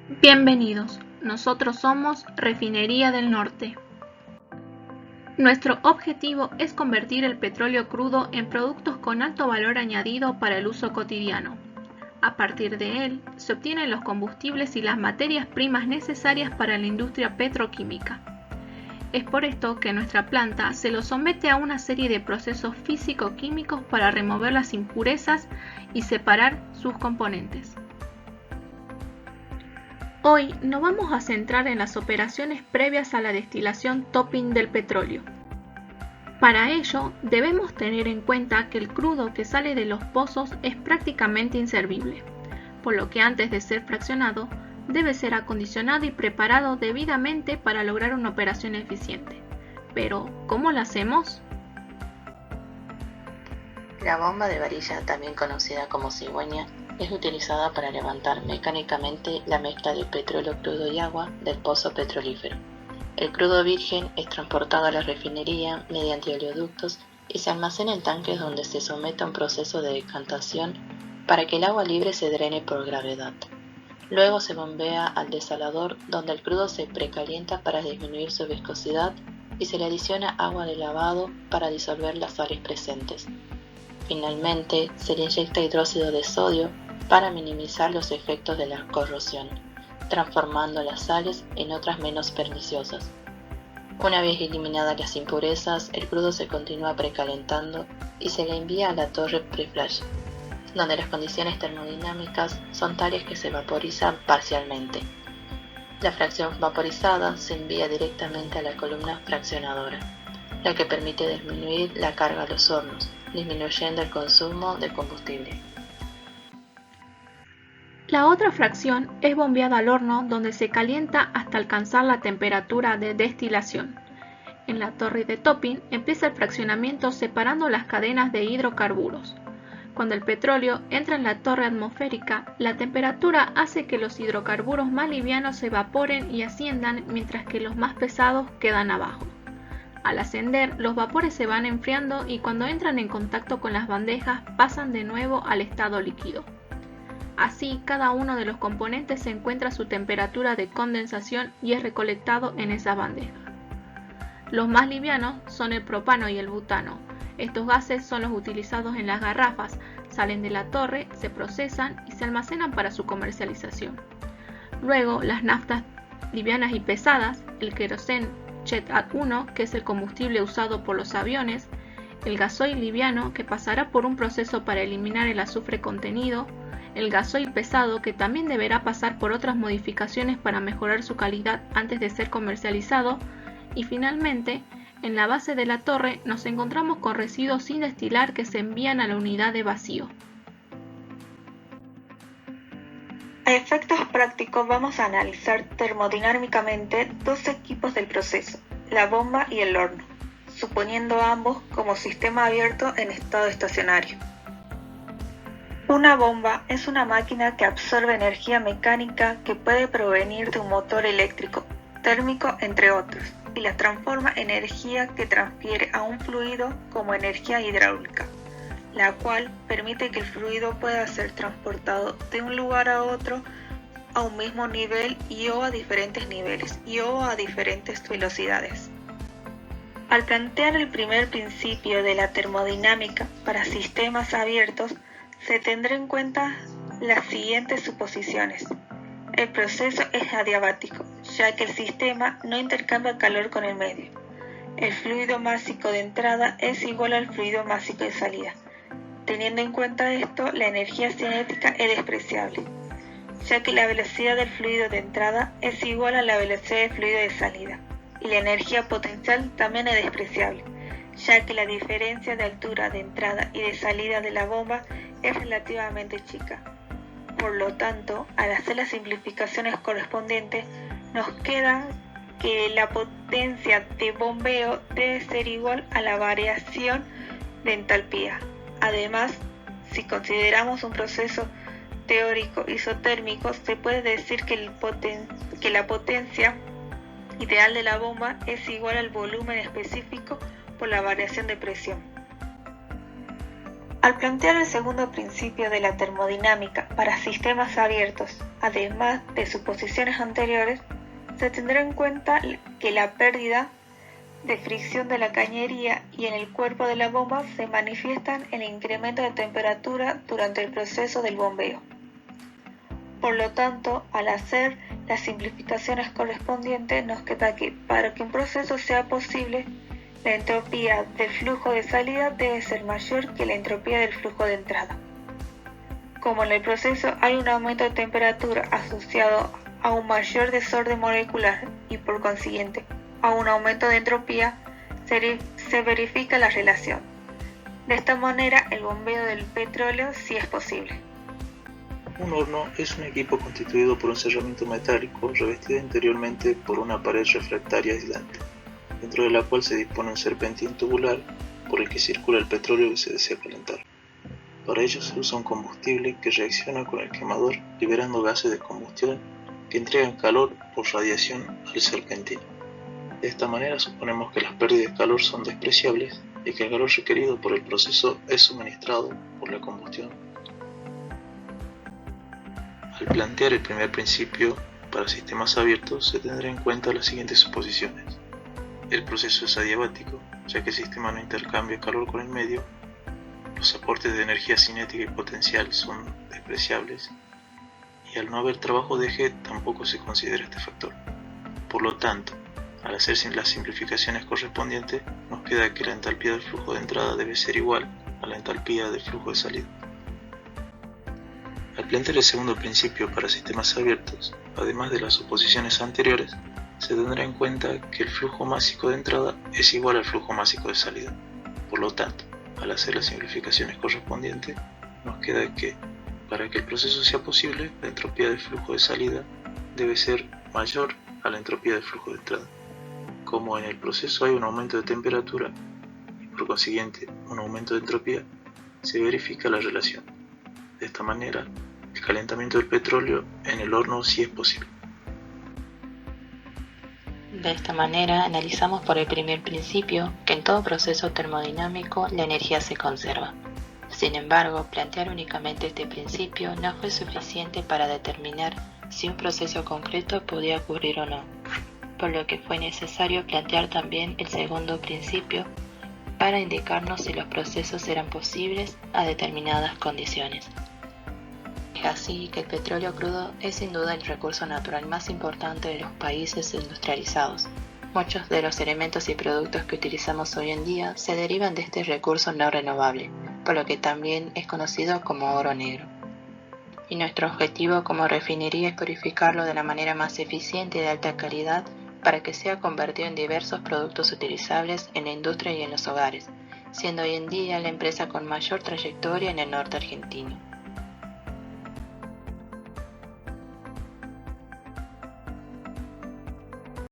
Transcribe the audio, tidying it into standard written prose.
Bienvenidos, nosotros somos Refinería del Norte. Nuestro objetivo es convertir el petróleo crudo en productos con alto valor añadido para el uso cotidiano. A partir de él, se obtienen los combustibles y las materias primas necesarias para la industria petroquímica. Es por esto que nuestra planta se lo somete a una serie de procesos físico-químicos para remover las impurezas y separar sus componentes. Hoy nos vamos a centrar en las operaciones previas a la destilación topping del petróleo. Para ello, debemos tener en cuenta que el crudo que sale de los pozos es prácticamente inservible, por lo que antes de ser fraccionado, debe ser acondicionado y preparado debidamente para lograr una operación eficiente. Pero, ¿cómo lo hacemos? La bomba de varilla, también conocida como cigüeña, es utilizada para levantar mecánicamente la mezcla de petróleo crudo y agua del pozo petrolífero. El crudo virgen es transportado a la refinería mediante oleoductos y se almacena en tanques donde se somete a un proceso de decantación para que el agua libre se drene por gravedad. Luego se bombea al desalador donde el crudo se precalienta para disminuir su viscosidad y se le adiciona agua de lavado para disolver las sales presentes. Finalmente, se le inyecta hidróxido de sodio para minimizar los efectos de la corrosión, transformando las sales en otras menos perniciosas. Una vez eliminadas las impurezas, el crudo se continúa precalentando y se le envía a la torre preflash, donde las condiciones termodinámicas son tales que se vaporiza parcialmente. La fracción vaporizada se envía directamente a la columna fraccionadora, la que permite disminuir la carga a los hornos, disminuyendo el consumo de combustible. La otra fracción es bombeada al horno donde se calienta hasta alcanzar la temperatura de destilación. En la torre de topping empieza el fraccionamiento separando las cadenas de hidrocarburos. Cuando el petróleo entra en la torre atmosférica, la temperatura hace que los hidrocarburos más livianos se evaporen y asciendan mientras que los más pesados quedan abajo. Al ascender, los vapores se van enfriando y cuando entran en contacto con las bandejas pasan de nuevo al estado líquido. Así, cada uno de los componentes se encuentra a su temperatura de condensación y es recolectado en esa bandeja. Los más livianos son el propano y el butano. Estos gases son los utilizados en las garrafas, salen de la torre, se procesan y se almacenan para su comercialización. Luego, las naftas livianas y pesadas, el queroseno Jet A1, que es el combustible usado por los aviones, el gasoil liviano, que pasará por un proceso para eliminar el azufre contenido, el gasoil pesado, que también deberá pasar por otras modificaciones para mejorar su calidad antes de ser comercializado, y finalmente, en la base de la torre nos encontramos con residuos sin destilar que se envían a la unidad de vacío. A efectos prácticos vamos a analizar termodinámicamente dos equipos del proceso, la bomba y el horno, suponiendo ambos como sistema abierto en estado estacionario. Una bomba es una máquina que absorbe energía mecánica que puede provenir de un motor eléctrico, térmico, entre otros, y la transforma en energía que transfiere a un fluido como energía hidráulica, la cual permite que el fluido pueda ser transportado de un lugar a otro a un mismo nivel y o a diferentes niveles y o a diferentes velocidades. Al plantear el primer principio de la termodinámica para sistemas abiertos, se tendrá en cuenta las siguientes suposiciones. El proceso es adiabático, ya que el sistema no intercambia calor con el medio. El fluido másico de entrada es igual al fluido másico de salida. Teniendo en cuenta esto, la energía cinética es despreciable, ya que la velocidad del fluido de entrada es igual a la velocidad del fluido de salida, y la energía potencial también es despreciable, ya que la diferencia de altura de entrada y de salida de la bomba es relativamente chica. Por lo tanto, al hacer las simplificaciones correspondientes, nos queda que la potencia de bombeo debe ser igual a la variación de entalpía. Además, si consideramos un proceso teórico isotérmico, se puede decir que la potencia ideal de la bomba es igual al volumen específico por la variación de presión. Al plantear el segundo principio de la termodinámica para sistemas abiertos, además de suposiciones anteriores, se tendrá en cuenta que la pérdida de fricción de la cañería y en el cuerpo de la bomba se manifiestan en el incremento de temperatura durante el proceso del bombeo. Por lo tanto, al hacer las simplificaciones correspondientes, nos queda que para que un proceso sea posible, la entropía del flujo de salida debe ser mayor que la entropía del flujo de entrada. Como en el proceso hay un aumento de temperatura asociado a un mayor desorden molecular y por consiguiente a un aumento de entropía, se verifica la relación. De esta manera, el bombeo del petróleo sí es posible. Un horno es un equipo constituido por un cerramiento metálico revestido interiormente por una pared refractaria aislante, dentro de la cual se dispone un serpentín tubular por el que circula el petróleo que se desea calentar. Para ello se usa un combustible que reacciona con el quemador liberando gases de combustión que entregan calor por radiación al serpentín. De esta manera suponemos que las pérdidas de calor son despreciables y que el calor requerido por el proceso es suministrado por la combustión. Al plantear el primer principio para sistemas abiertos se tendrá en cuenta las siguientes suposiciones. El proceso es adiabático, ya que el sistema no intercambia calor con el medio, los aportes de energía cinética y potencial son despreciables, y al no haber trabajo de eje tampoco se considera este factor. Por lo tanto, al hacer las simplificaciones correspondientes, nos queda que la entalpía del flujo de entrada debe ser igual a la entalpía del flujo de salida. Al plantear el segundo principio para sistemas abiertos, además de las suposiciones anteriores, se tendrá en cuenta que el flujo másico de entrada es igual al flujo másico de salida. Por lo tanto, al hacer las simplificaciones correspondientes, nos queda que, para que el proceso sea posible, la entropía del flujo de salida debe ser mayor a la entropía del flujo de entrada. Como en el proceso hay un aumento de temperatura y por consiguiente un aumento de entropía, se verifica la relación. De esta manera, el calentamiento del petróleo en el horno sí es posible. De esta manera analizamos por el primer principio que en todo proceso termodinámico la energía se conserva. Sin embargo, plantear únicamente este principio no fue suficiente para determinar si un proceso concreto podía ocurrir o no, por lo que fue necesario plantear también el segundo principio para indicarnos si los procesos eran posibles a determinadas condiciones. Es así que el petróleo crudo es sin duda el recurso natural más importante de los países industrializados. Muchos de los elementos y productos que utilizamos hoy en día se derivan de este recurso no renovable, por lo que también es conocido como oro negro. Y nuestro objetivo como refinería es purificarlo de la manera más eficiente y de alta calidad para que sea convertido en diversos productos utilizables en la industria y en los hogares, siendo hoy en día la empresa con mayor trayectoria en el norte argentino.